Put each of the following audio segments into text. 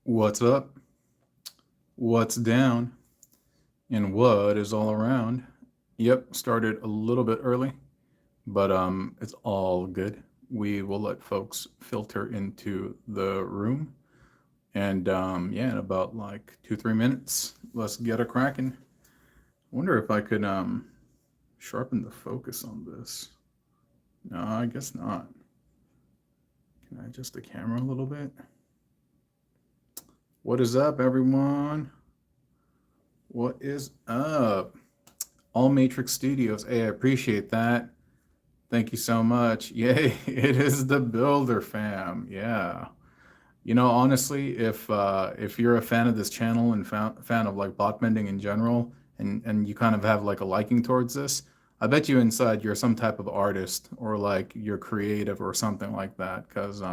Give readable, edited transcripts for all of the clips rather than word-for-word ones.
What's up? What's down? And what is all around? Yep, started a little bit early, but it's all good. We will let folks filter into the room. And yeah, in about like 2, 3 minutes, let's get a cracking. Wonder if I could sharpen the focus on this. No, I guess not. Can I adjust the camera a little bit? What is up, everyone? What is up? All Matrix Studios. Hey, I appreciate that. Thank you so much. Yay, it is the Builder fam. Yeah. Honestly, if you're a fan of this channel and fan of like bot bending in general, and you kind of have like a liking towards this, I bet you inside you're some type of artist or like you're creative or something like that. Because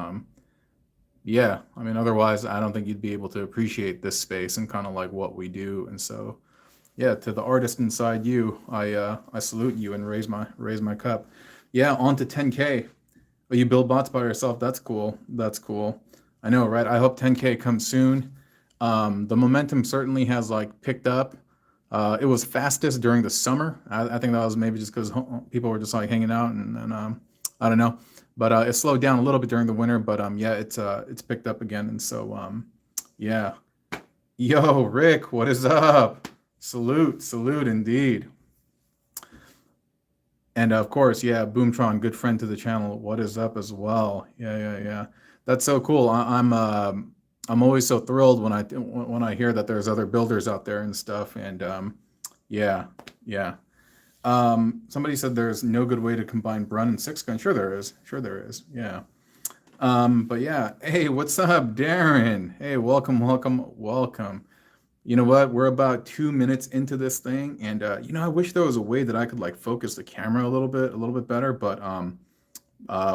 yeah, I mean, otherwise, I don't think you'd be able to appreciate this space and kind of like what we do. And so, yeah, to the artist inside you, I salute you and raise my cup. Yeah, on to 10K. Oh, you build bots by yourself. That's cool. That's cool. I know, right? I hope 10K comes soon. The momentum certainly has like picked up. It was fastest during the summer. I think that was maybe just because people were just like hanging out and I don't know. But it slowed down a little bit during the winter. But yeah, it's picked up again. And so yeah. Yo, Rick, what is up? Salute indeed. And of course, yeah, Boomtron, good friend to the channel. What is up as well? Yeah. That's so cool. I'm always so thrilled when I hear that there's other builders out there and stuff. And yeah. Somebody said there's no good way to combine Brun and Six Gun. Sure there is. Yeah. But yeah. Hey, what's up, Darren? Hey, welcome. You know what? We're about 2 minutes into this thing, and I wish there was a way that I could like focus the camera a little bit better, but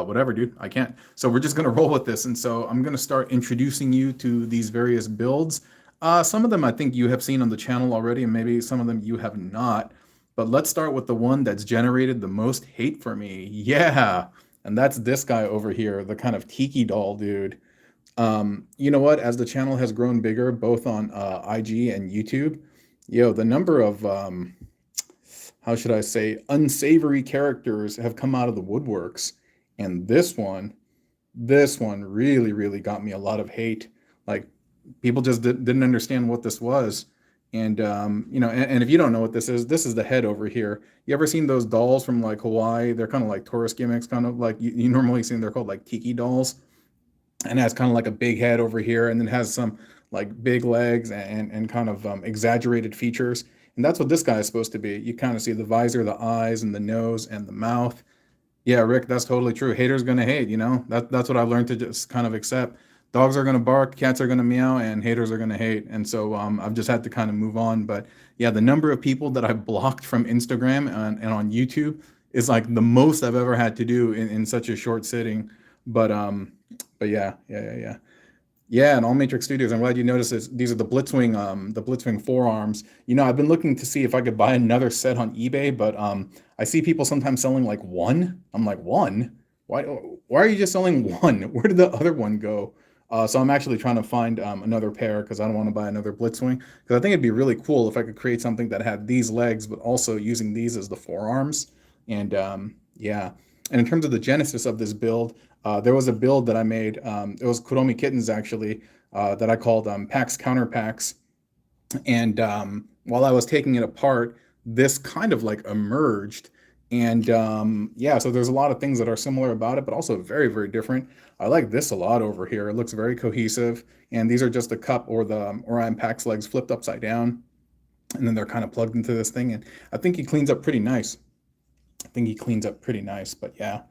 whatever, dude. I can't. So we're just gonna roll with this, and so I'm gonna start introducing you to these various builds. Some of them I think you have seen on the channel already, and maybe some of them you have not. But let's start with the one that's generated the most hate for me. Yeah, and that's this guy over here, the kind of Tiki Doll dude. You know what? As the channel has grown bigger, both on IG and YouTube, the number of how should I say, unsavory characters have come out of the woodworks, and this one really, really got me a lot of hate. Like people just didn't understand what this was, and and if you don't know what this is the head over here. You ever seen those dolls from like Hawaii? They're kind of like tourist gimmicks, kind of like you normally see. They're called like tiki dolls, and has kind of like a big head over here, and then has some like big legs and kind of exaggerated features. And that's what this guy is supposed to be. You kind of see the visor, the eyes, and the nose, and the mouth. Yeah, Rick, that's totally true. Haters gonna hate. That's what I've learned to just kind of accept. Dogs are gonna bark, cats are gonna meow, and haters are gonna hate. And so I've just had to kind of move on. But yeah, the number of people that I've blocked from Instagram and on YouTube is like the most I've ever had to do in such a short sitting. But yeah. Yeah, and All Matrix Studios. I'm glad you noticed this. These are the Blitzwing forearms. I've been looking to see if I could buy another set on eBay, but I see people sometimes selling like one. I'm like, one? Why are you just selling one? Where did the other one go? So I'm actually trying to find another pair because I don't want to buy another Blitzwing. Because I think it'd be really cool if I could create something that had these legs, but also using these as the forearms. And yeah. And in terms of the genesis of this build, there was a build that I made. It was Kuromi Kittens, actually, that I called Packs Counter Packs. And while I was taking it apart, this kind of like emerged. And yeah, so there's a lot of things that are similar about it, but also very, very different. I like this a lot over here. It looks very cohesive. And these are just the cup or the Orion Pax legs flipped upside down. And then they're kind of plugged into this thing. And I think he cleans up pretty nice. But yeah,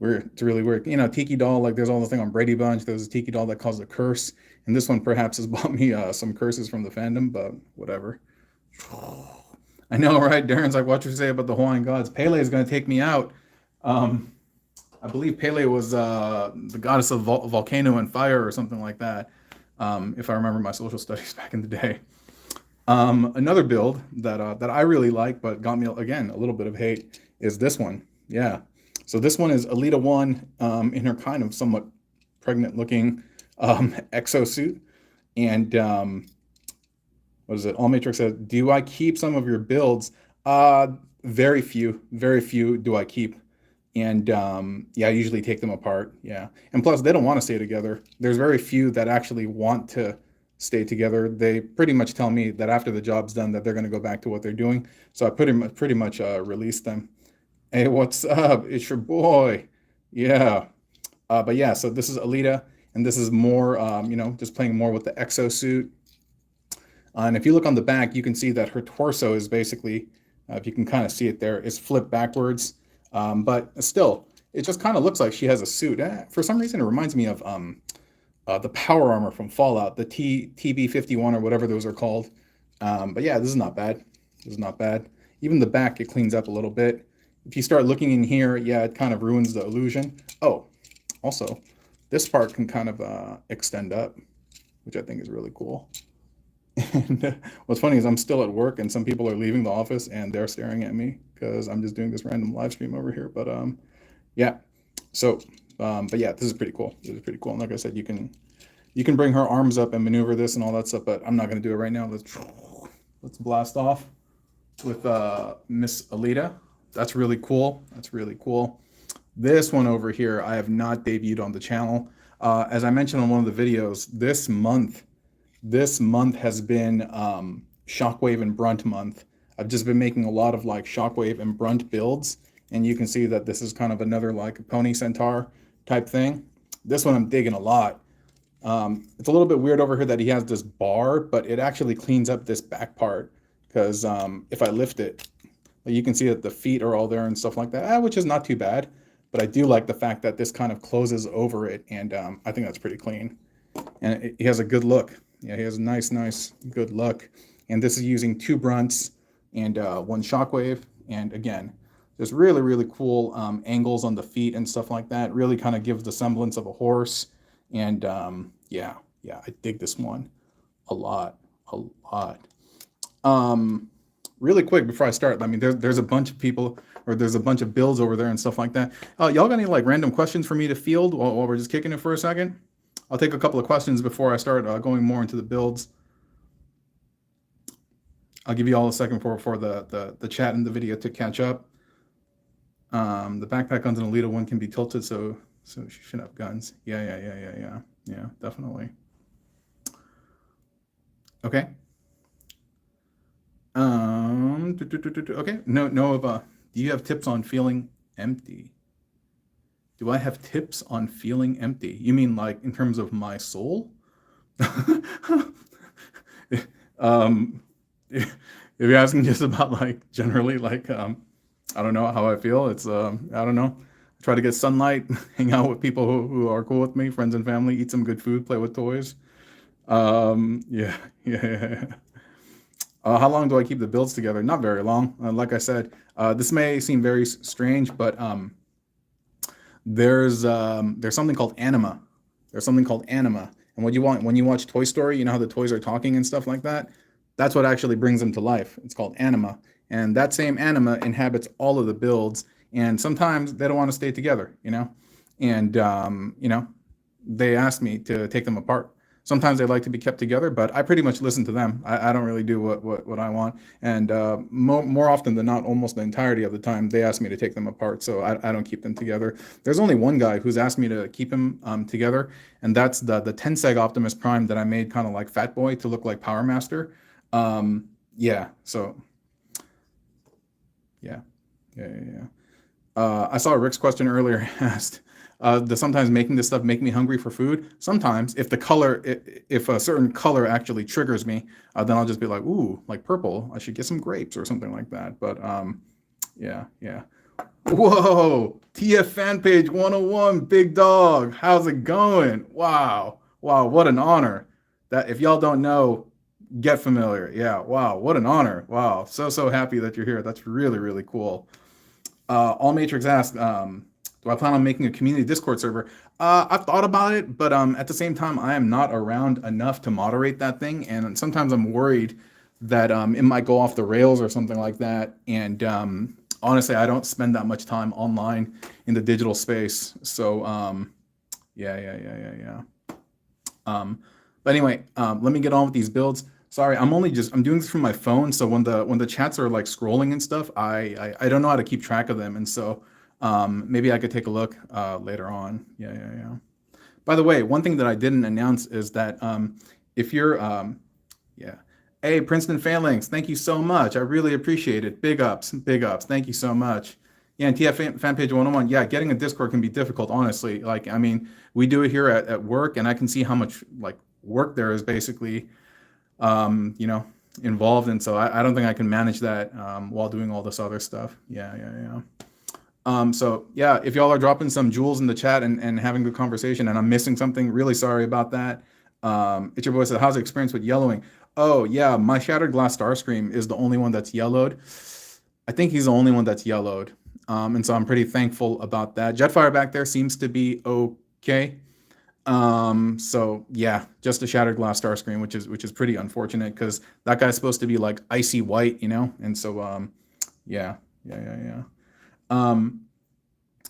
it's really weird. Tiki Doll, like there's all the thing on Brady Bunch. There's a Tiki Doll that caused a curse. And this one perhaps has bought me some curses from the fandom, but whatever. I know, right? Darren's like, what you say about the Hawaiian gods? Pele is going to take me out. I believe Pele was the goddess of volcano and fire or something like that, if I remember my social studies back in the day. Another build that I really like, but got me, again, a little bit of hate, is this one. Yeah. So this one is Elita 1 in her kind of somewhat pregnant looking exosuit. And what is it? All Matrix says, do I keep some of your builds? Very few do I keep. And yeah, I usually take them apart. Yeah. And plus, they don't want to stay together. There's very few that actually want to stay together. They pretty much tell me that after the job's done that they're going to go back to what they're doing. So I pretty much release them. Hey, what's up? It's your boy. Yeah. But yeah, so this is Elita, and this is more, just playing more with the exosuit. And if you look on the back, you can see that her torso is basically, if you can kind of see it there, is flipped backwards. But still, it just kind of looks like she has a suit. For some reason, it reminds me of the power armor from Fallout, the TB51 or whatever those are called. But yeah, this is not bad. This is not bad. Even the back, it cleans up a little bit. If you start looking in here, yeah, it kind of ruins the illusion. Oh, also, this part can kind of extend up, which I think is really cool. And what's funny is I'm still at work and some people are leaving the office and they're staring at me because I'm just doing this random live stream over here. But yeah, so but yeah, this is pretty cool. This is pretty cool. And like I said, you can bring her arms up and maneuver this and all that stuff, but I'm not going to do it right now. Let's blast off with Miss Elita. That's really cool. That's really cool. This one over here, I have not debuted on the channel. As I mentioned on one of the videos, this month has been Shockwave and Brunt month. I've just been making a lot of like Shockwave and Brunt builds, and you can see that this is kind of another like pony centaur type thing. This one I'm digging a lot. It's a little bit weird over here that he has this bar, but it actually cleans up this back part because if I lift it, you can see that the feet are all there and stuff like that, which is not too bad. But I do like the fact that this kind of closes over it, and I think that's pretty clean. And he has a good look. Yeah, he has a nice, good look. And this is using 2 Brunts and 1 Shockwave. And again, there's really cool angles on the feet and stuff like that. Really kind of gives the semblance of a horse. And yeah, I dig this one a lot. Really quick before I start, I mean, there's a bunch of people, or there's a bunch of builds over there and stuff like that. Y'all got any like random questions for me to field while we're just kicking it for a second? I'll take a couple of questions before I start going more into the builds. I'll give you all a second for the chat and the video to catch up. The backpack guns in Elita 1 can be tilted, so she should have guns. Yeah, definitely. Okay. Okay. No. Do you have tips on feeling empty? Do I have tips on feeling empty? You mean like in terms of my soul? If you're asking just about like generally like I don't know how I feel. It's I don't know. I try to get sunlight, hang out with people who are cool with me, friends and family, eat some good food, play with toys. Yeah. How long do I keep the builds together? Not very long. Like I said, this may seem very strange, but there's something called anima. There's something called anima. And what you want when you watch Toy Story, you know how the toys are talking and stuff like that? That's what actually brings them to life. It's called anima. And that same anima inhabits all of the builds. And sometimes they don't want to stay together, And, they asked me to take them apart. Sometimes they like to be kept together, but I pretty much listen to them. I don't really do what I want. And more often than not, almost the entirety of the time, they ask me to take them apart. So I don't keep them together. There's only one guy who's asked me to keep him together, and that's the Tenseg Optimus Prime that I made kind of like Fat Boy to look like Power Master. Yeah, so yeah. I saw Rick's question earlier asked, does sometimes making this stuff make me hungry for food? Sometimes, if a certain color actually triggers me, then I'll just be like, ooh, like purple, I should get some grapes or something like that. But yeah. Whoa, TF fan page 101, big dog, how's it going? Wow, what an honor. That if y'all don't know, get familiar. Yeah, wow, what an honor. Wow, so happy that you're here. That's really cool. All Matrix asked, do I plan on making a community Discord server? I've thought about it, but at the same time, I am not around enough to moderate that thing. And sometimes I'm worried that it might go off the rails or something like that. And honestly, I don't spend that much time online in the digital space. So yeah. But But anyway, let me get on with these builds. Sorry, I'm doing this from my phone, so when the chats are like scrolling and stuff, I don't know how to keep track of them, and so maybe I could take a look later on. Yeah. By the way, one thing that I didn't announce is that if you're yeah. Hey, Princeton Phalanx, thank you so much. I really appreciate it. Big ups, big ups. Thank you so much. Yeah, and TF fan page 101. Yeah, getting a Discord can be difficult, honestly. Like, I mean, we do it here at work, and I can see how much like work there is basically, you know, involved. And so I don't think I can manage that while doing all this other stuff. Yeah. So yeah, if y'all are dropping some jewels in the chat and having good conversation, and I'm missing something, really sorry about that. It's your boy said, how's the experience with yellowing? Oh yeah, my Shattered Glass Starscream is the only one that's yellowed. I think he's the only one that's yellowed. And so I'm pretty thankful about that. Jetfire back there seems to be okay. So yeah, just a Shattered Glass Starscream, which is pretty unfortunate because that guy's supposed to be like icy white, you know? And so yeah.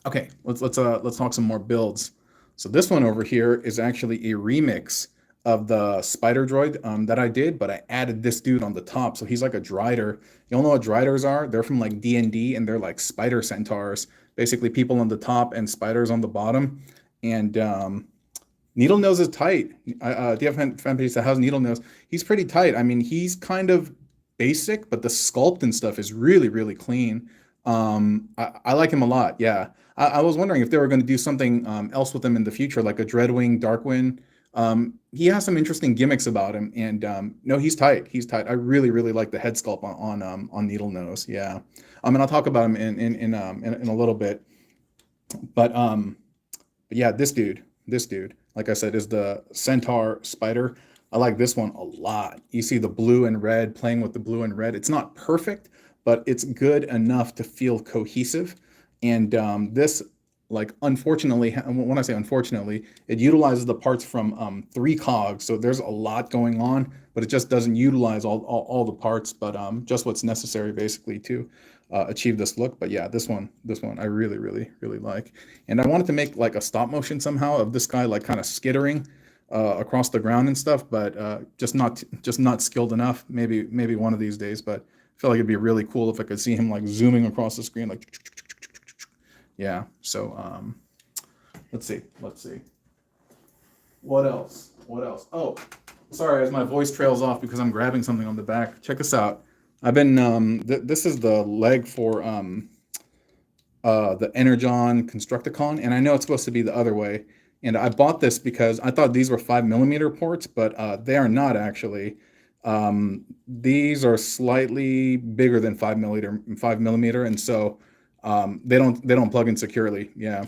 Okay, let's talk some more builds. So this one over here is actually a remix of the Spider Droid that I did, but I added this dude on the top. So he's like a Drider. You all know what Driders are? They're from like D&D, and they're like spider centaurs. Basically people on the top and spiders on the bottom. And Needlenose is tight. Do you have fan page that has Needlenose? He's pretty tight. I mean, he's kind of basic, but the sculpt and stuff is really, really clean. I like him a lot. Yeah. I was wondering if they were going to do something else with him in the future, like a Dreadwing, Darkwing. He has some interesting gimmicks about him, and no, he's tight. He's tight. I really, really like the head sculpt on Needlenose. Yeah. And I'll talk about him in a little bit. But yeah, this dude, like I said, is the Centaur Spider. I like this one a lot. You see the blue and red, playing with the blue and red. It's not perfect, but it's good enough to feel cohesive. And this, like, unfortunately, when I say unfortunately, it utilizes the parts from 3 cogs. So there's a lot going on, but it just doesn't utilize all the parts, but just what's necessary basically to achieve this look. But yeah, this one I really, really, really like. And I wanted to make like a stop motion somehow of this guy like kind of skittering across the ground and stuff, but just not skilled enough. Maybe one of these days, but I feel like it'd be really cool if I could see him like zooming across the screen, like, yeah. So let's see. What else? Oh, sorry, as my voice trails off because I'm grabbing something on the back. Check this out. I've been this is the leg for the Energon Constructicon, and I know it's supposed to be the other way. And I bought this because I thought these were 5mm ports, but they are not actually. These are slightly bigger than 5mm, and so they don't plug in securely. Yeah,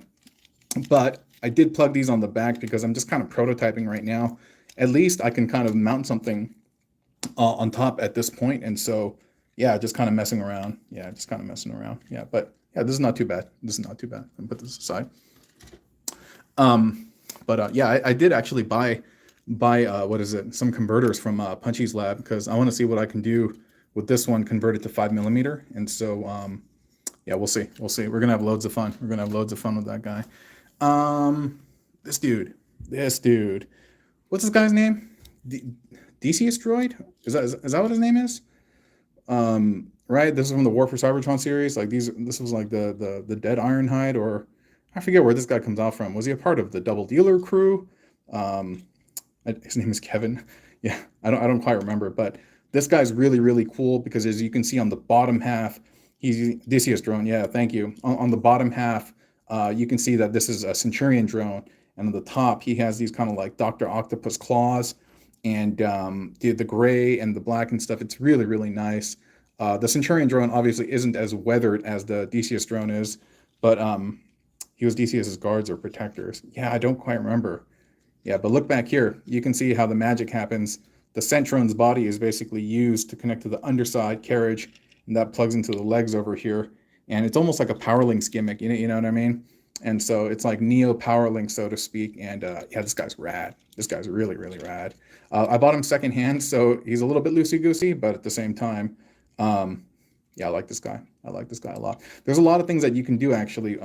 but I did plug these on the back because I'm just kind of prototyping right now. At least I can kind of mount something on top at this point, and so yeah, just kind of messing around. Yeah, but yeah, this is not too bad. I can put this aside. But yeah, I did actually buy what is it? Some converters from Punchy's lab because I want to see what I can do with this one converted to 5mm. And so yeah, we'll see. We're gonna have loads of fun. With that guy. This dude. What's this guy's name? Decius Droid? Is that what his name is? Right. This is from the War for Cybertron series. Like this was like the Dead Ironhide, or I forget where this guy comes out from. Was he a part of the Double Dealer crew? His name is Kevin. Yeah, I don't quite remember, but this guy's really, really cool because as you can see on the bottom half, he's Decius drone. Yeah, thank you. On the bottom half, you can see that this is a Centurion drone, and on the top he has these kind of like Dr. Octopus claws, and the gray and the black and stuff. It's really, really nice. The Centurion drone obviously isn't as weathered as the Decius drone is, but he was Decius's guards or protectors. Yeah, I don't quite remember. Yeah, but look back here. You can see how the magic happens. The Centron's body is basically used to connect to the underside carriage, and that plugs into the legs over here. And it's almost like a Powerlinks gimmick, you know what I mean? And so it's like Neo Powerlink, so to speak. And yeah, this guy's rad. This guy's really, really rad. I bought him secondhand, so he's a little bit loosey-goosey, but at the same time, yeah, I like this guy. a lot. There's a lot of things that you can do actually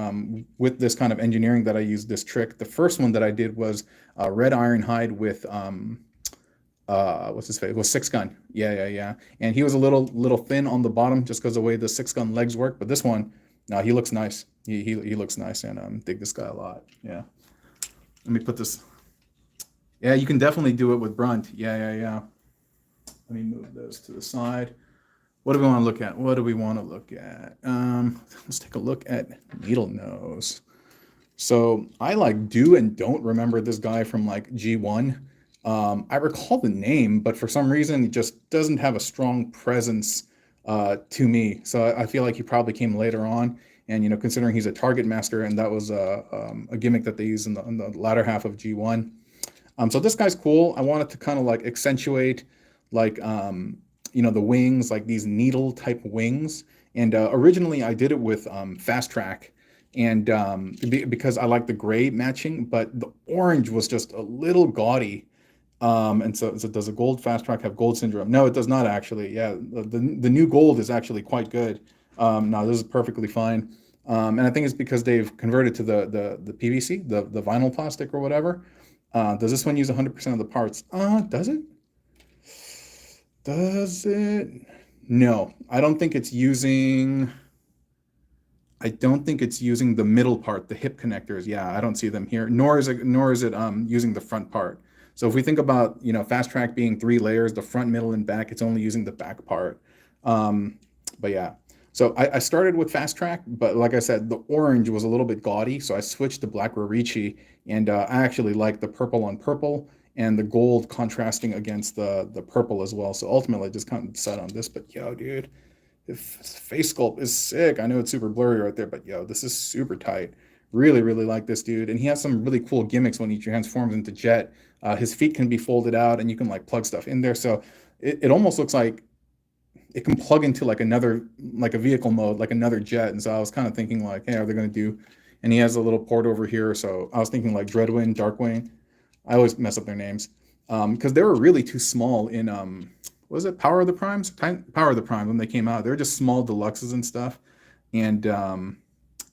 with this kind of engineering that I use this trick. The first one that I did was red iron hide with what's his face? Was Six Gun. Yeah. And he was a little thin on the bottom just because of the way the Six Gun legs work. But this one, no, he looks nice. He looks nice, and dig this guy a lot. Yeah. Let me put this. Yeah, you can definitely do it with Brunt. Yeah. Let me move those to the side. What do we want to look at? Let's take a look at Needlenose. So I like do and don't remember this guy from like G1. I recall the name, but for some reason, it just doesn't have a strong presence to me. So I feel like he probably came later on. And, considering he's a target master, and that was a gimmick that they used in the latter half of G1. So this guy's cool. I wanted to kind of like accentuate like, the wings, like these needle type wings. And originally I did it with Fast Track. And because I like the gray matching, but the orange was just a little gaudy. And so does a gold Fast Track have gold syndrome? No, it does not actually. Yeah, the new gold is actually quite good. No, this is perfectly fine. And I think it's because they've converted to the PVC, the vinyl plastic or whatever. Does this one use 100% of the parts? Does it? Does it? No, I don't think it's using the middle part, the hip connectors. Yeah, I don't see them here. Nor is it using the front part. So if we think about, Fast Track being 3 layers, the front, middle, and back, it's only using the back part. But yeah, so I started with Fast Track, but like I said, the orange was a little bit gaudy, so I switched to Black Rorichi, and I actually like the purple on purple and the gold contrasting against the purple as well. So ultimately, I just kind of decided on this. But yo, dude, his face sculpt is sick. I know it's super blurry right there, but yo, this is super tight. Really, really like this dude, and he has some really cool gimmicks when he transforms into Jet. His feet can be folded out, and you can like plug stuff in there. So it almost looks like it can plug into like a vehicle mode, like another Jet. And so I was kind of thinking like, hey, are they going to do? And he has a little port over here. So I was thinking like Dreadwing, Darkwing. I always mess up their names because they were really too small in was it Power of the Primes? Power of the Primes when they came out. They're just small deluxes and stuff. And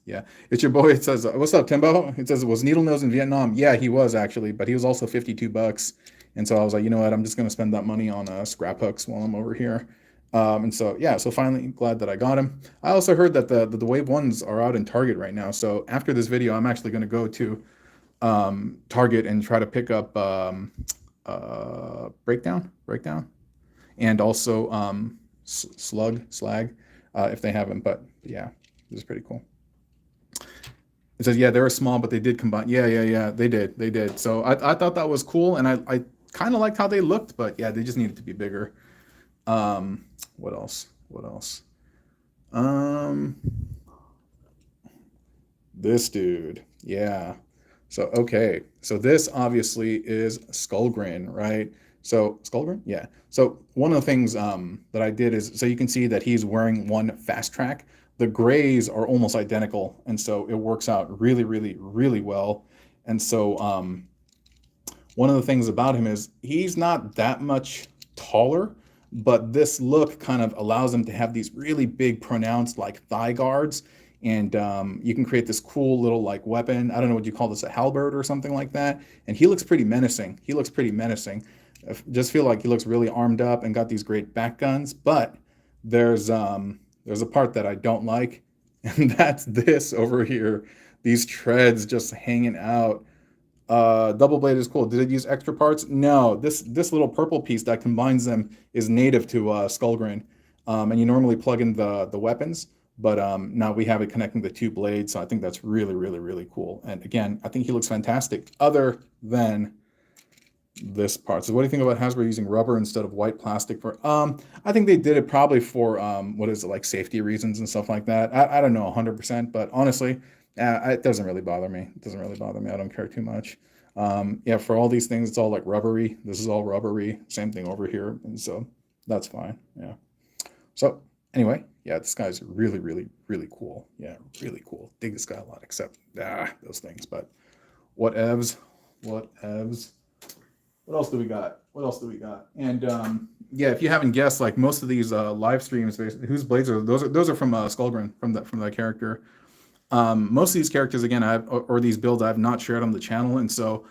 yeah, it's your boy. It says, "What's up, Timbo?" It says, "Was Needlenose in Vietnam?" Yeah, he was actually, but he was also $52. And so I was like, you know what? I'm just gonna spend that money on scrap hooks while I'm over here. And so yeah, so finally glad that I got him. I also heard that the Wave ones are out in Target right now. So after this video, I'm actually gonna go to Target and try to pick up breakdown, and also slag if they haven't. But yeah, this is pretty cool. It says, yeah, they were small, but they did combine. Yeah, they did. So I thought that was cool, and I kind of liked how they looked, but yeah, they just needed to be bigger. What else? This dude, yeah. So okay, so this obviously is Skullgren, right? So Skullgren, yeah. So one of the things that I did is, so you can see that he's wearing one Fast Track. The grays are almost identical, and so it works out really, really, really well. And so one of the things about him is he's not that much taller, but this look kind of allows him to have these really big, pronounced like thigh guards. And you can create this cool little like weapon. I don't know what you call this, a halberd or something like that. And he looks pretty menacing. I just feel like he looks really armed up and got these great back guns. But there's a part that I don't like, and that's this over here. These treads just hanging out. Double blade is cool. Did it use extra parts? No. This little purple piece that combines them is native to Skullgren. And you normally plug in the weapons. But now we have it connecting the 2 blades, so I think that's really, really, really cool. And again, I think he looks fantastic, other than this part. So what do you think about Hasbro using rubber instead of white plastic for? I think they did it probably for like safety reasons and stuff like that. I don't know 100%, but honestly, it doesn't really bother me. I don't care too much. Yeah, for all these things, it's all like rubbery. This is all rubbery. Same thing over here, and so that's fine. Yeah. So anyway, yeah, this guy's really, really, really cool. Yeah, really cool. Dig this guy a lot, except those things. But whatevs. What else do we got? And yeah, if you haven't guessed, like most of these live streams, whose blades are those? Those are from Skullgren, from that character. Most of these characters, again, or these builds, I have not shared on the channel, and so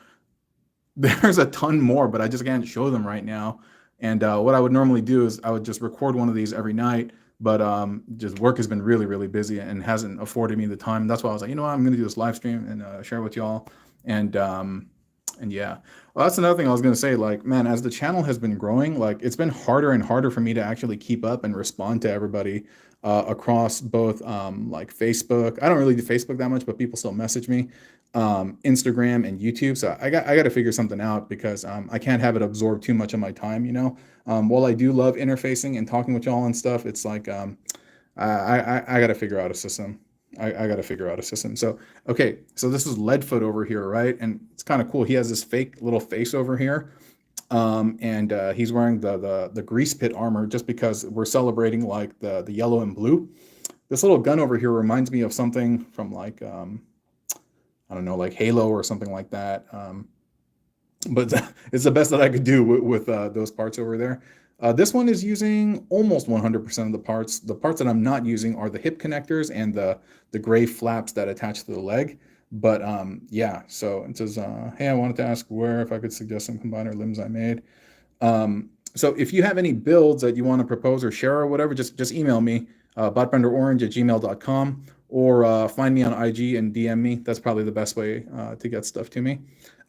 There's a ton more, but I just can't show them right now. And what I would normally do is I would just record one of these every night, but just work has been really, really busy and hasn't afforded me the time. That's why I was like, you know what, I'm going to do this live stream and share with y'all. And yeah, well, that's another thing I was going to say. Like, man, as the channel has been growing, like it's been harder and harder for me to actually keep up and respond to everybody across both like Facebook. I don't really do Facebook that much, but people still message me, Instagram and YouTube. So I got to figure something out because I can't have it absorb too much of my time, you know. While I do love interfacing and talking with y'all and stuff, it's like I got to figure out a system. I got to figure out a system. So, okay, so this is Leadfoot over here, right? And it's kind of cool. He has this fake little face over here. And he's wearing the grease pit armor just because we're celebrating like the yellow and blue. This little gun over here reminds me of something from like, I don't know, like Halo or something like that. But it's the best that I could do with those parts over there. This one is using almost 100% of the parts. The parts that I'm not using are the hip connectors and the gray flaps that attach to the leg. But yeah, so it says, hey, I wanted to ask where if I could suggest some combiner limbs I made. So if you have any builds that you want to propose or share or whatever, just email me, botbenderorange@gmail.com, or find me on IG and DM me. That's probably the best way to get stuff to me.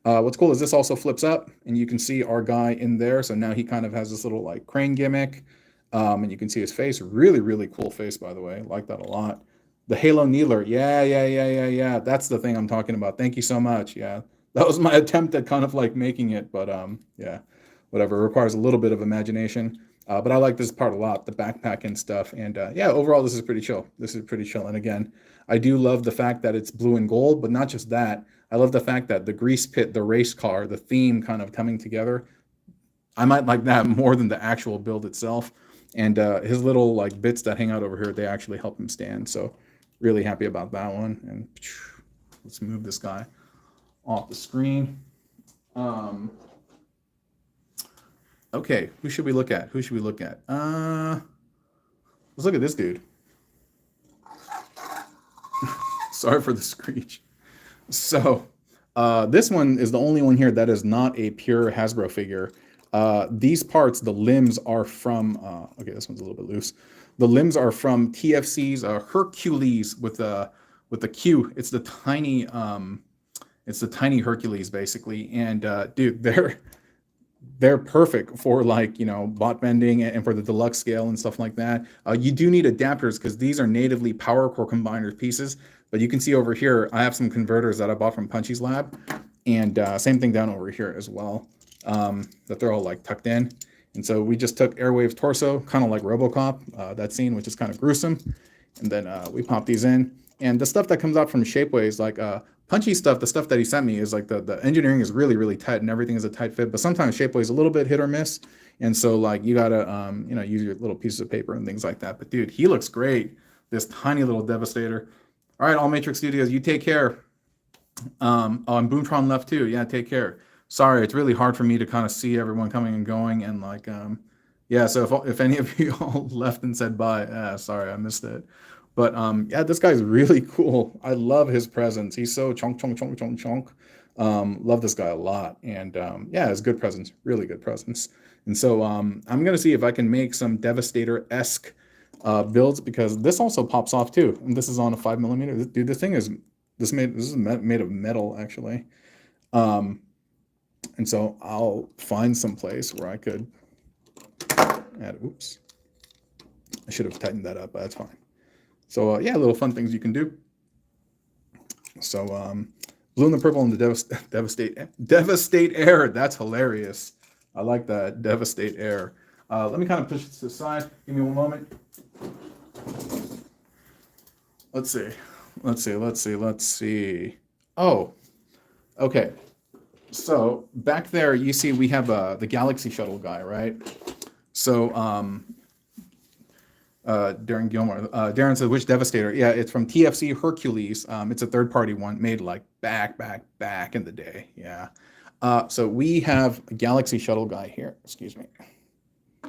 What's cool is this also flips up and you can see our guy in there. So now he kind of has this little like crane gimmick, and you can see his face. Really, really cool face, by the way. Like that a lot. The Halo Needler. Yeah. That's the thing I'm talking about. Thank you so much. Yeah, that was my attempt at kind of like making it, but yeah, whatever. It requires a little bit of imagination. But I like this part a lot, the backpack and stuff. And yeah, overall, this is pretty chill. This is pretty chill. And again, I do love the fact that it's blue and gold, but not just that. I love the fact that the grease pit, the race car, the theme kind of coming together. I might like that more than the actual build itself. And his little like bits that hang out over here, they actually help him stand. So really happy about that one. And let's move this guy off the screen. Okay, who should we look at? Let's look at this dude. Sorry for the screech. So this one is the only one here that is not a pure Hasbro figure. These parts, the limbs are from, okay, this one's a little bit loose. The limbs are from TFC's Hercules with the Q. It's the tiny Hercules basically. And dude, they're perfect for like, you know, bot bending and for the deluxe scale and stuff like that. You do need adapters because these are natively power core combiner pieces. But you can see over here, I have some converters that I bought from Punchy's lab, and same thing down over here as well, that they're all like tucked in. And so we just took Airwave's torso, kind of like RoboCop, that scene, which is kind of gruesome. And then we pop these in. And the stuff that comes out from Shapeway is like Punchy stuff, the stuff that he sent me is like the engineering is really, really tight and everything is a tight fit. But sometimes Shapeway is a little bit hit or miss. And so like you gotta, you know, use your little pieces of paper and things like that. But dude, he looks great. This tiny little Devastator. All right, All Matrix Studios, you take care. Oh, and Boomtron left too. Yeah, take care. Sorry, it's really hard for me to kind of see everyone coming and going, and like, yeah. So if any of you all left and said bye, sorry, I missed it. But yeah, this guy's really cool. I love his presence. He's so chonk. Love this guy a lot, and yeah, it's good presence, really good presence. And so I'm gonna see if I can make some Devastator-esque builds, because this also pops off too, and this is on a 5mm. Dude, this is made of metal actually. And so I'll find some place where I could add. Oops, I should have tightened that up, but that's fine. So yeah, little fun things you can do. So blue and the purple and the devastate air. That's hilarious. I like that, devastate air. Let me kind of push this to the side. Give me one moment. Let's see. Oh, okay. So back there, you see we have the Galaxy Shuttle guy, right? So Darren Gilmore, Darren said, which Devastator? Yeah, it's from TFC Hercules. It's a third-party one made like back in the day. Yeah. So we have a Galaxy Shuttle guy here. Excuse me. I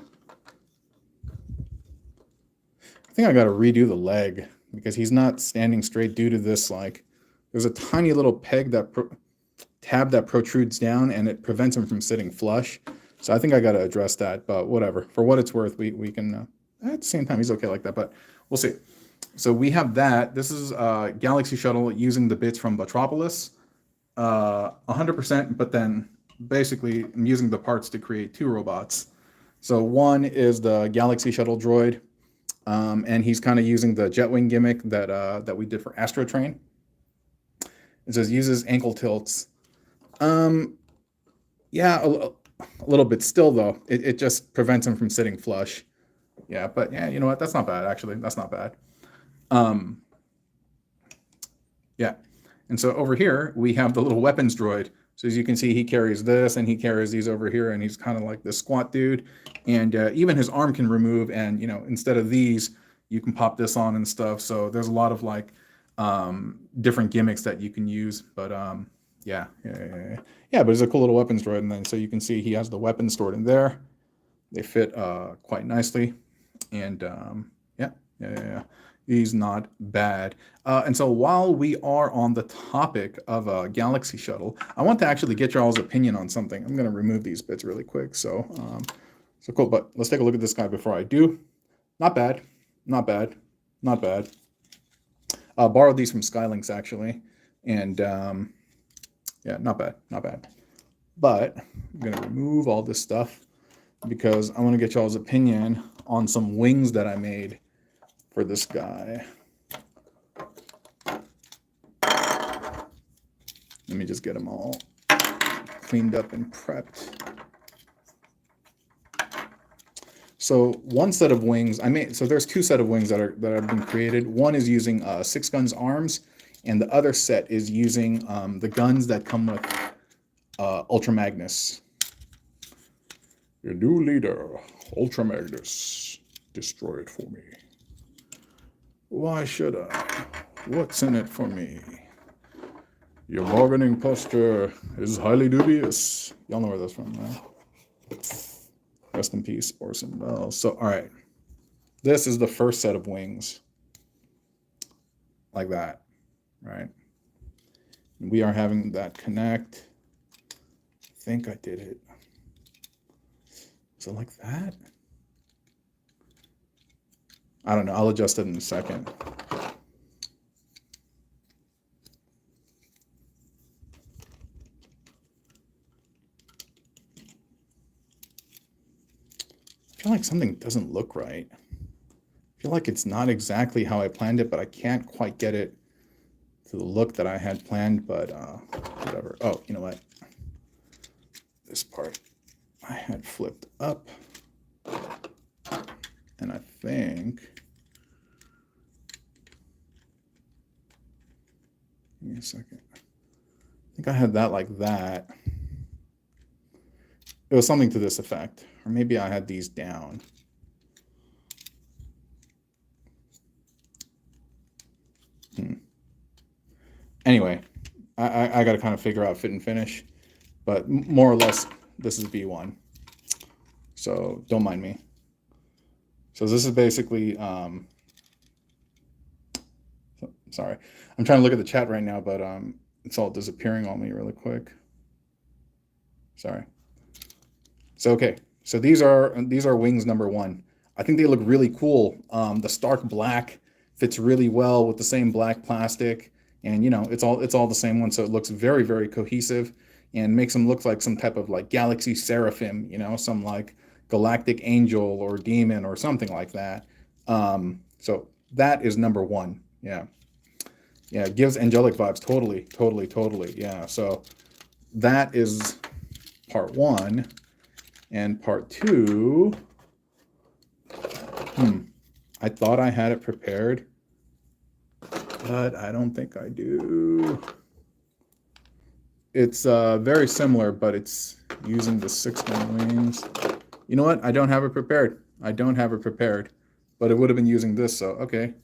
think I got to redo the leg because he's not standing straight due to this, like, there's a tiny little peg that tab that protrudes down and it prevents him from sitting flush. So I think I got to address that, but whatever. For what it's worth, we can, at the same time, he's okay like that, but we'll see. So we have that. This is Galaxy Shuttle using the bits from Metropolis, 100%, but then basically I'm using the parts to create two robots. So one is the Galaxy Shuttle droid, and he's kind of using the Jetwing gimmick that we did for Astro Train. It says uses ankle tilts. Yeah, a little bit still though. It just prevents him from sitting flush. Yeah, but yeah, you know what? That's not bad actually. That's not bad. Yeah, and so over here we have the little weapons droid. So as you can see, he carries this and he carries these over here, and he's kind of like this squat dude. And even his arm can remove, and instead of these, you can pop this on and stuff. So there's a lot of like different gimmicks that you can use. But yeah, but it's a cool little weapons droid. And then so you can see he has the weapons stored in there. They fit quite nicely, and yeah. He's not bad. And so while we are on the topic of Galaxy Shuttle, I want to actually get y'all's opinion on something. I'm going to remove these bits really quick. So cool. But let's take a look at this guy before I do. Not bad. Not bad. Not bad. Borrowed these from Skylinks, actually. And yeah, not bad. Not bad. But I'm going to remove all this stuff because I want to get y'all's opinion on some wings that I made for this guy. Let me just get them all cleaned up and prepped. So one set of wings I made. So there's two set of wings that have been created. One is using 6 guns arms, and the other set is using the guns that come with Ultra Magnus. Your new leader, Ultra Magnus, destroy it for me. Why should I? What's in it for me? Your bargaining posture is highly dubious. Y'all know where that's from, right? Rest in peace, Orson Welles. So, all right. This is the first set of wings. Like that, right? And we are having that connect. I think I did it. So like that? I don't know. I'll adjust it in a second. I feel like something doesn't look right. I feel like it's not exactly how I planned it, but I can't quite get it to the look that I had planned, but whatever. Oh, you know what? This part I had flipped up. And I think, give me a second. I think I had that like that. It was something to this effect. Or maybe I had these down. Anyway, I got to kind of figure out fit and finish. But more or less, this is B1. So don't mind me. So this is basically, sorry, I'm trying to look at the chat right now, but it's all disappearing on me really quick. Sorry. So, okay. So these are wings number 1. I think they look really cool. The stark black fits really well with the same black plastic, and it's all the same one. So it looks very, very cohesive and makes them look like some type of like galaxy seraphim, some like galactic angel or demon or something like that. So that is number 1. Yeah, it gives angelic vibes. Totally. Yeah. So that is part 1. And part 2, I thought I had it prepared, but I don't think I do. It's very similar, but it's using the 6-gun wings. You know what? I don't have it prepared. But it would have been using this, so okay.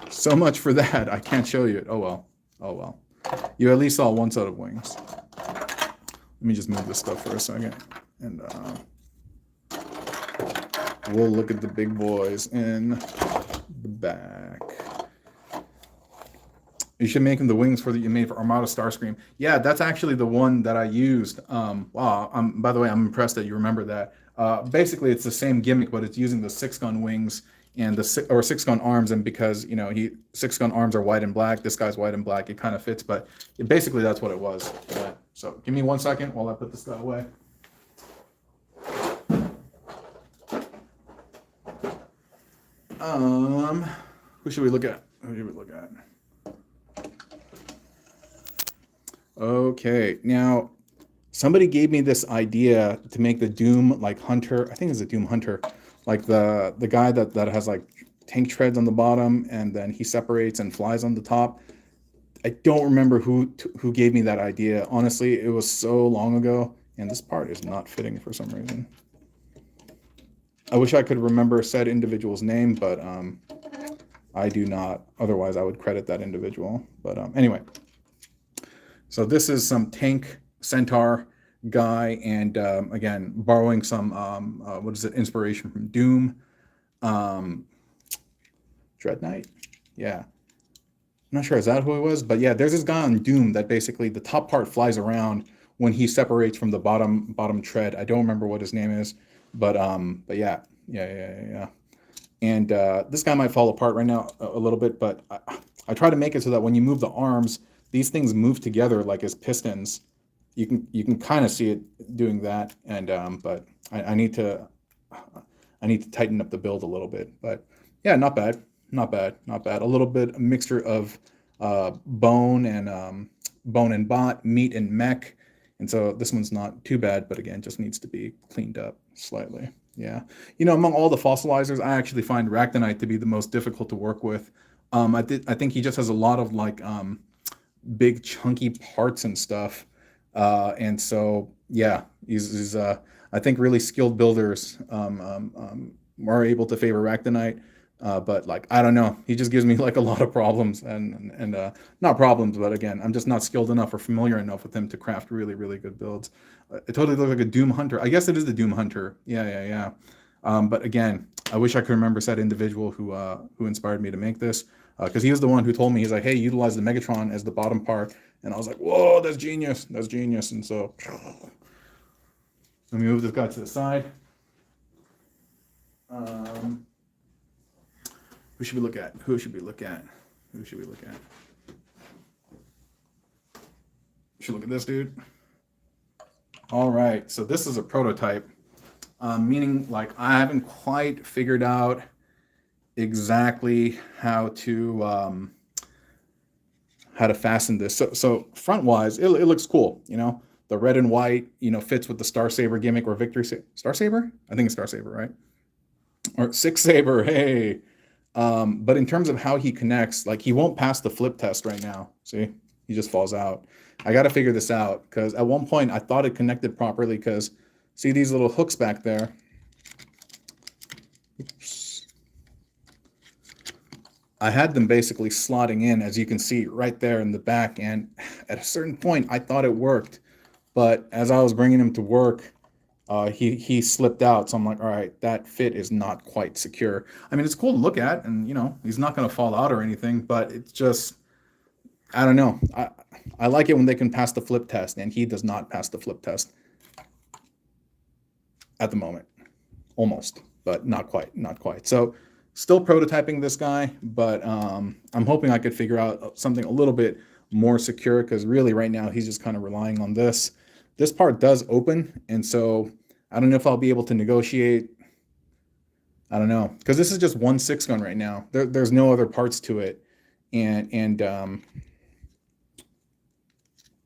So much for that. I can't show you it. Oh well. You at least saw one set of wings. Let me just move this stuff for a second. And we'll look at the big boys in the back. You should make him the wings for that you made for Armada Starscream. Yeah, that's actually the one that I used. Wow. By the way, I'm impressed that you remember that. Basically, it's the same gimmick, but it's using the 6-gun wings and the 6-gun arms. And because 6-gun arms are white and black, this guy's white and black. It kind of fits, but basically that's what it was. So give me 1 second while I put this guy away. Who should we look at? Okay, now somebody gave me this idea to make the Doom like Hunter. I think it's a Doom Hunter, like the guy that has like tank treads on the bottom and then he separates and flies on the top. I don't remember who gave me that idea. Honestly, it was so long ago, and this part is not fitting for some reason. I wish I could remember said individual's name, but I do not. Otherwise, I would credit that individual. But anyway, so this is some tank Centaur guy, and again, borrowing some inspiration from Doom, Dread Knight. Yeah, I'm not sure is that who it was, but yeah, there's this guy on Doom that basically the top part flies around when he separates from the bottom tread. I don't remember what his name is, but yeah. And this guy might fall apart right now a little bit, but I try to make it so that when you move the arms, these things move together like as pistons. You can kind of see it doing that, and but I need to tighten up the build a little bit. But yeah, not bad. A little bit a mixture of bone and bot, meat and mech, and so this one's not too bad. But again, just needs to be cleaned up slightly. Yeah, among all the fossilizers, I actually find Ractonite to be the most difficult to work with. I think he just has a lot of like big chunky parts and stuff, and so yeah, he's I think really skilled builders are able to favor Ractonite, but like I don't know, he just gives me like a lot of problems and not problems, but again, I'm just not skilled enough or familiar enough with him to craft really good builds. It totally looks like a Doom Hunter. I guess it is the Doom Hunter. Yeah. But again, I wish I could remember said individual who inspired me to make this, because he was the one who told me, he's like, hey, utilize the Megatron as the bottom part, and I was like, whoa, that's genius. And so let me move this guy to the side. Who should we look at? We should look at this dude. All right, so this is a prototype, meaning like I haven't quite figured out exactly how to fasten this. So front wise, it looks cool. The red and white, fits with the Star Saber gimmick or Victory Star Saber. I think it's Star Saber, right? Or Six Saber. Hey. But in terms of how he connects, like he won't pass the flip test right now. See, he just falls out. I got to figure this out, because at one point I thought it connected properly, because see these little hooks back there. Oops. I had them basically slotting in, as you can see right there in the back, and at a certain point I thought it worked, but as I was bringing him to work, he slipped out. So I'm like, all right, that fit is not quite secure. I mean, it's cool to look at, and he's not going to fall out or anything, but it's just, I don't know. I like it when they can pass the flip test, and he does not pass the flip test at the moment. Almost, but not quite. So still prototyping this guy, but I'm hoping I could figure out something a little bit more secure, because really right now he's just kind of relying on this. This part does open, and so I don't know if I'll be able to negotiate. I don't know, because this is just one 6-gun right now. There's no other parts to it, and anyway,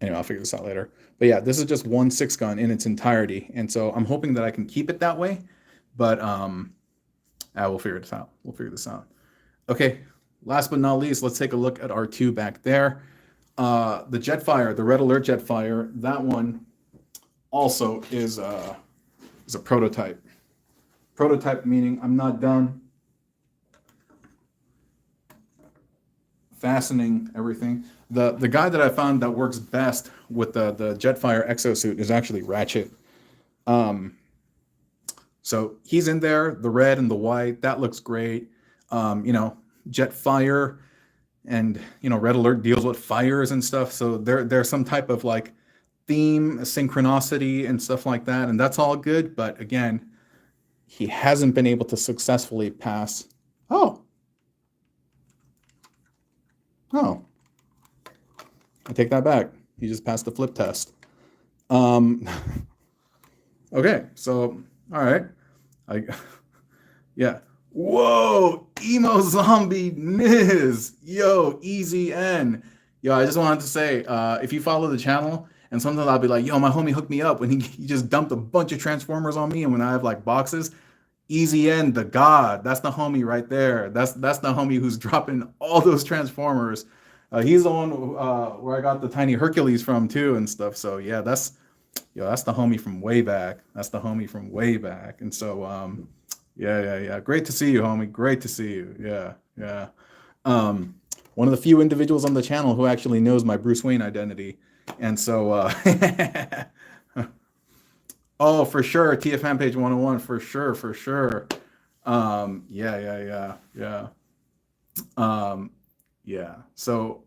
I'll figure this out later. But yeah, this is just one 6-gun in its entirety, and so I'm hoping that I can keep it that way. But we'll figure this out. Okay, last but not least, let's take a look at R2 back there. The Jetfire, the Red Alert Jetfire, that one also is a prototype. Prototype meaning I'm not done fastening everything. The guy that I found that works best with the Jetfire exosuit is actually Ratchet. So he's in there, the red and the white, that looks great. Jetfire, and red alert deals with fires and stuff. So there's some type of like theme, synchronicity, and stuff like that, and that's all good. But again, he hasn't been able to successfully pass. Oh, I take that back. He just passed the flip test. Okay, so all right, yeah. Whoa, emo zombie Niz, yo, easy N. Yo, I just wanted to say, if you follow the channel, and sometimes I'll be like, yo, my homie hooked me up when he just dumped a bunch of Transformers on me, and when I have like boxes, Easy N, the god, that's the homie right there. That's the homie who's dropping all those Transformers. He's the one where I got the tiny Hercules from too and stuff. So yeah, that's the homie from way back. That's the homie from way back. And so yeah. Great to see you, homie. Great to see you. Yeah. One of the few individuals on the channel who actually knows my Bruce Wayne identity. And so oh, for sure, TFM page 101, for sure. Yeah. So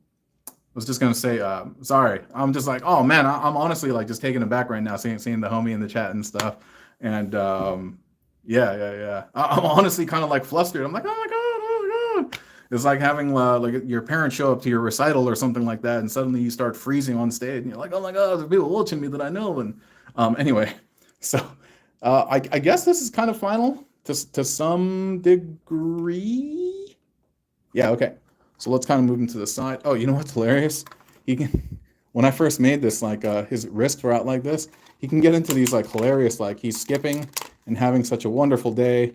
I was just gonna say, sorry. I'm just like, oh man, I'm honestly like just taken aback right now, seeing the homie in the chat and stuff. And yeah. I'm honestly kind of like flustered. I'm like, oh my god. It's like having like your parents show up to your recital or something like that, and suddenly you start freezing on stage, and you're like, oh my god, there's people watching me that I know. And anyway, so I guess this is kind of final to some degree. Yeah, okay. So let's kind of move him to the side. Oh, you know what's hilarious? He can, when I first made this, like his wrists were out like this. He can get into these like hilarious, like he's skipping and having such a wonderful day,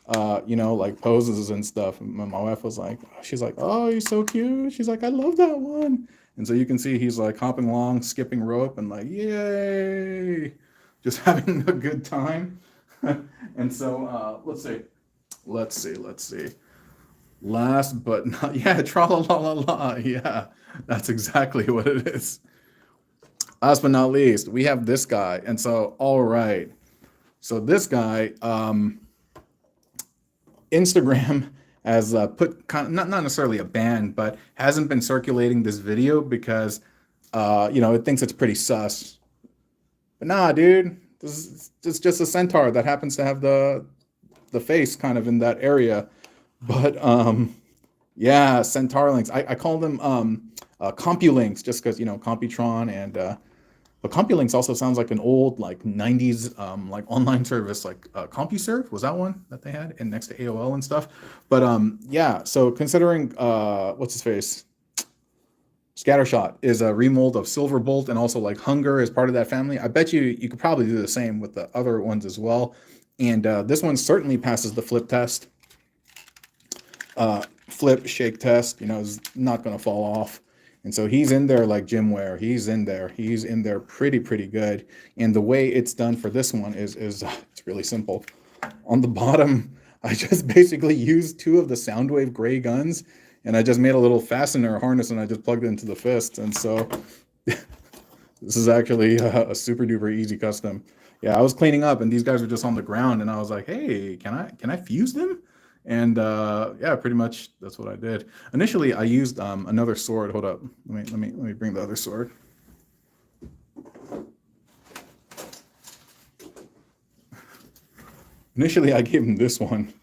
like poses and stuff. And my wife was like, she's like, oh, you're so cute. She's like, I love that one. And so you can see he's like hopping along, skipping rope, and like, yay, just having a good time. And so let's see. Last but not, yeah, tra-la-la-la-la, yeah, that's exactly what it is. Last but not least, we have this guy. And so, all right, so this guy, Instagram has put kind of, not necessarily a ban, but hasn't been circulating this video because, it thinks it's pretty sus. But nah, dude, this is just a centaur that happens to have the face kind of in that area. But yeah, Centaurlinks. I call them Compulinks just because Computron, and but Compulinks also sounds like an old like 90s like online service, like CompuServe was that one that they had, and next to AOL and stuff. But yeah, so considering what's his face, Scattershot is a remold of Silverbolt, and also like Hunger is part of that family. I bet you could probably do the same with the other ones as well. And this one certainly passes the flip test. Flip shake test, is not going to fall off. And so he's in there like gym wear. He's in there pretty good. And the way it's done for this one is it's really simple. On the bottom, I just basically used two of the Soundwave gray guns, and I just made a little fastener harness, and I just plugged it into the fist. And so this is actually a super duper easy custom. Yeah, I was cleaning up, and these guys were just on the ground, and I was like, hey, can I fuse them? And yeah, pretty much that's what I did. Initially, I used another sword. Hold up, let me bring the other sword. Initially, I gave him this one.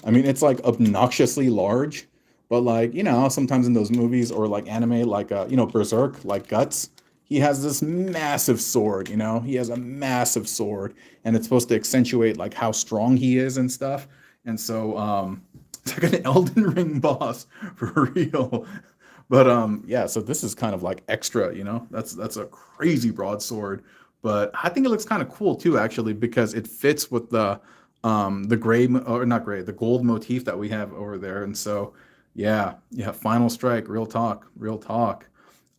I mean, it's like obnoxiously large, but like sometimes in those movies or like anime, like Berserk, like Guts, he has this massive sword. He has a massive sword, and it's supposed to accentuate like how strong he is and stuff. And so it's like an Elden Ring boss for real. But yeah, so this is kind of like extra, that's a crazy broadsword. But I think it looks kind of cool too, actually, because it fits with the gray, or not gray, the gold motif that we have over there. And so yeah, final strike, real talk.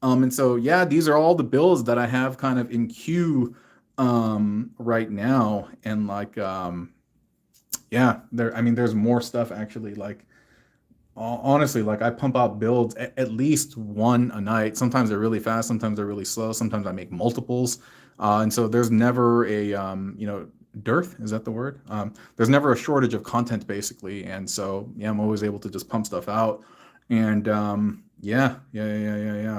And so yeah, these are all the builds that I have kind of in queue right now. And like yeah, there's more stuff actually. Like honestly, like I pump out builds at least one a night. Sometimes they're really fast, sometimes they're really slow, sometimes I make multiples. And so there's never a dearth, is that the word? There's never a shortage of content basically. And so yeah, I'm always able to just pump stuff out. And yeah.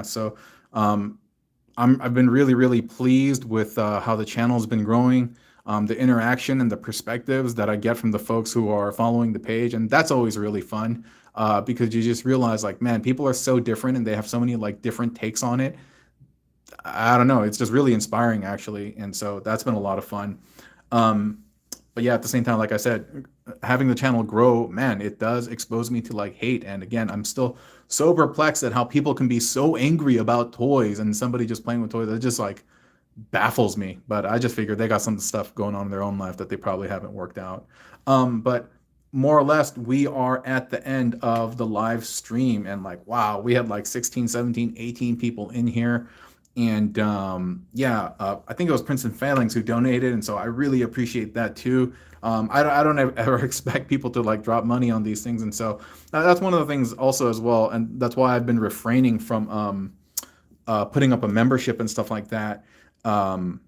So I've been really, really pleased with how the channel's been growing, the interaction and the perspectives that I get from the folks who are following the page, and that's always really fun because you just realize, like, man, people are so different and they have so many like different takes on it. I don't know, it's just really inspiring actually, and so that's been a lot of fun. Um, but yeah, at the same time, like I said, having the channel grow, man, it does expose me to like hate. And again, I'm still so perplexed at how people can be so angry about toys and somebody just playing with toys. It just like baffles me. But I just figured they got some stuff going on in their own life that they probably haven't worked out. But more or less, we are at the end of the live stream. And like, wow, we had like 16, 17, 18 people in here. And I think it was Princeton Phalanx who donated, and so I really appreciate that too. I don't ever expect people to like drop money on these things, and so that's one of the things also as well, and that's why I've been refraining from putting up a membership and stuff like that. Um,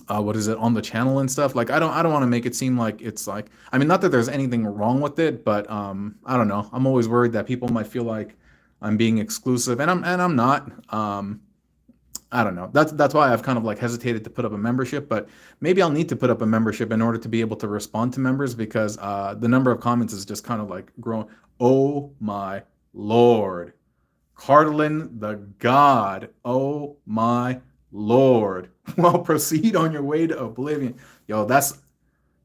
what is it on the channel and stuff? Like I don't want to make it seem like it's like, I mean, not that there's anything wrong with it, but I don't know. I'm always worried that people might feel like I'm being exclusive, and I'm not. I don't know. That's why I've kind of like hesitated to put up a membership, but maybe I'll need to put up a membership in order to be able to respond to members because the number of comments is just kind of like growing. Oh my Lord. Cardlin the God. Oh my Lord. Well, proceed on your way to oblivion. Yo, that's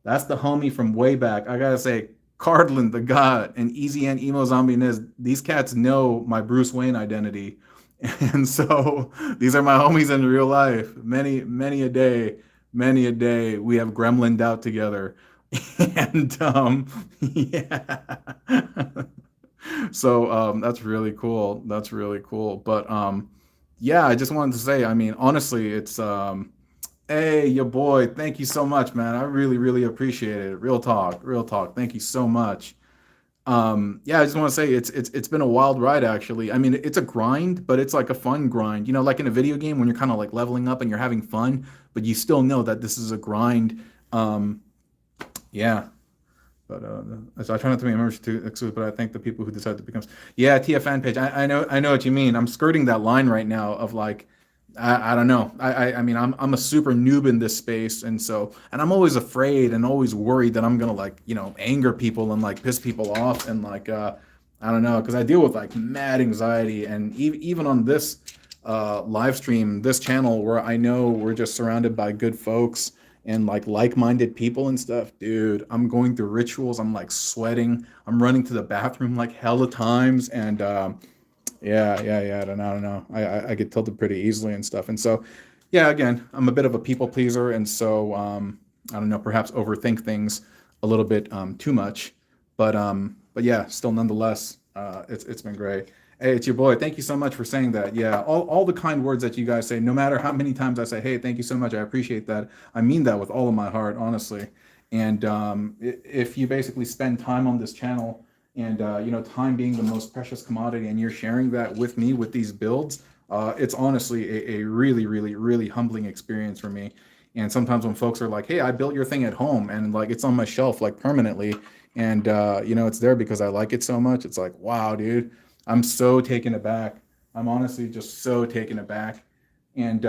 the homie from way back. I gotta say, Cardlin the God and Easy and Emo Zombie Niz, these cats know my Bruce Wayne identity. And so these are my homies in real life. Many a day we have gremlined out together. And yeah. So that's really cool. That's really cool. But yeah, I just wanted to say, I mean, honestly, it's hey, your boy, thank you so much, man. I really, really appreciate it. Real talk, real talk. Thank you so much. Yeah, I just want to say it's been a wild ride actually. I mean, it's a grind, but it's like a fun grind. You know, like in a video game when you're kind of like leveling up and you're having fun, but you still know that this is a grind. Um, yeah. But so I try not to be a membership too exclusive, but I thank the people who decide to become. Yeah, TF fan page. I know what you mean. I'm skirting that line right now of like, I don't know. I mean I'm a super noob in this space, and so I'm always afraid and always worried that I'm gonna like anger people and like piss people off and like I don't know, because I deal with like mad anxiety, and even on this live stream, this channel where I know we're just surrounded by good folks and like-minded people and stuff, dude, I'm going through rituals. I'm like sweating. I'm running to the bathroom like hella times, and yeah. I don't know. I get tilted pretty easily and stuff, and so yeah. Again, I'm a bit of a people pleaser, and so I don't know. Perhaps overthink things a little bit too much, but yeah, still nonetheless, it's been great. Hey, it's your boy. Thank you so much for saying that. Yeah, all the kind words that you guys say, no matter how many times I say, hey, thank you so much. I appreciate that. I mean that with all of my heart, honestly. And if you basically spend time on this channel, and time being the most precious commodity, and you're sharing that with me with these builds, it's honestly a really, really, really humbling experience for me. And sometimes when folks are like, hey, I built your thing at home and like it's on my shelf like permanently, and it's there because I like it so much, it's like, wow, dude, I'm so taken aback. I'm honestly just so taken aback. And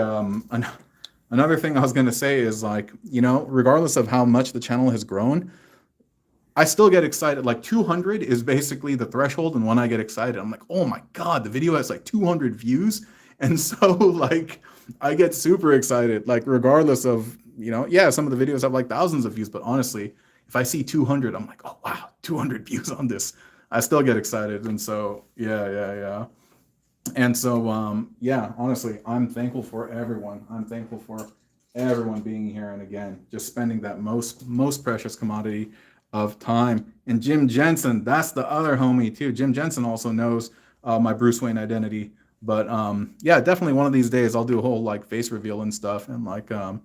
another thing I was going to say is like, regardless of how much the channel has grown, I still get excited. Like 200 is basically the threshold, and when I get excited, I'm like, oh my God, the video has like 200 views. And so like I get super excited, like regardless of, yeah, some of the videos have like thousands of views, but honestly, if I see 200, I'm like, oh wow, 200 views on this. I still get excited. And so yeah. And so yeah, honestly, I'm thankful for everyone. I'm thankful for everyone being here, and again, just spending that most precious commodity of time. And Jim Jensen, that's the other homie too. Jim Jensen also knows my Bruce Wayne identity. But yeah, definitely one of these days I'll do a whole like face reveal and stuff, and like I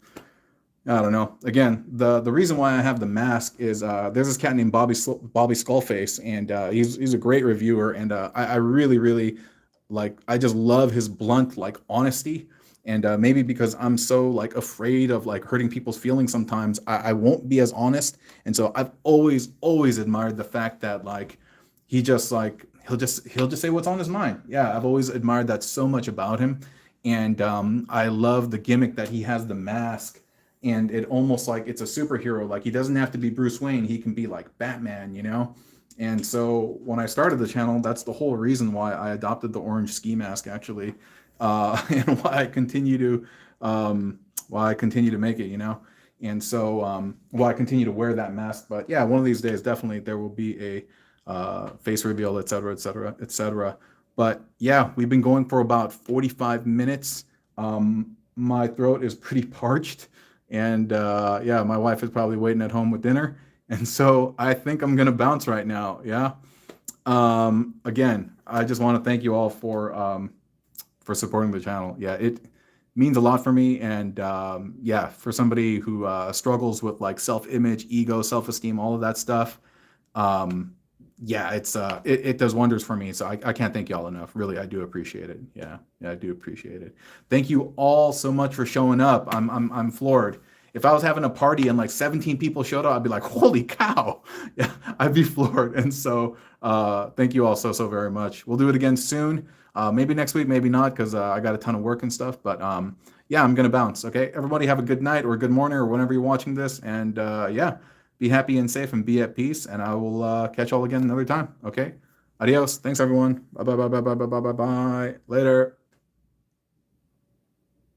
don't know. Again, the reason why I have the mask is there's this cat named Bobby Skullface, and he's a great reviewer, and I really, really like, I just love his blunt like honesty. And maybe because I'm so like afraid of like hurting people's feelings sometimes, I won't be as honest. And so I've always admired the fact that like he just like he'll just say what's on his mind. Yeah, I've always admired that so much about him, and I love the gimmick that he has the mask, and it almost like it's a superhero. Like he doesn't have to be Bruce Wayne; he can be like Batman, you know. And so when I started the channel, that's the whole reason why I adopted the orange ski mask, actually, and why I continue to make it, you know. And so why I continue to wear that mask. But yeah, one of these days, definitely there will be a face reveal, et cetera, et cetera, et cetera. But yeah, we've been going for about 45 minutes. My throat is pretty parched, and yeah, my wife is probably waiting at home with dinner. And so I think I'm gonna bounce right now. Yeah. Again, I just want to thank you all for supporting the channel. Yeah, it means a lot for me, and yeah, for somebody who struggles with like self-image, ego, self-esteem, all of that stuff. Yeah, it does wonders for me. So I can't thank y'all enough. Really, I do appreciate it. Yeah, I do appreciate it. Thank you all so much for showing up. I'm floored. If I was having a party and like 17 people showed up, I'd be like, holy cow. Yeah, I'd be floored. And so thank you all so very much. We'll do it again soon. Maybe next week, maybe not, because I got a ton of work and stuff. But yeah, I'm gonna bounce. Okay, everybody have a good night or a good morning or whenever you're watching this. And yeah, be happy and safe and be at peace. And I will catch y'all again another time. Okay, adios. Thanks everyone. Bye. Later.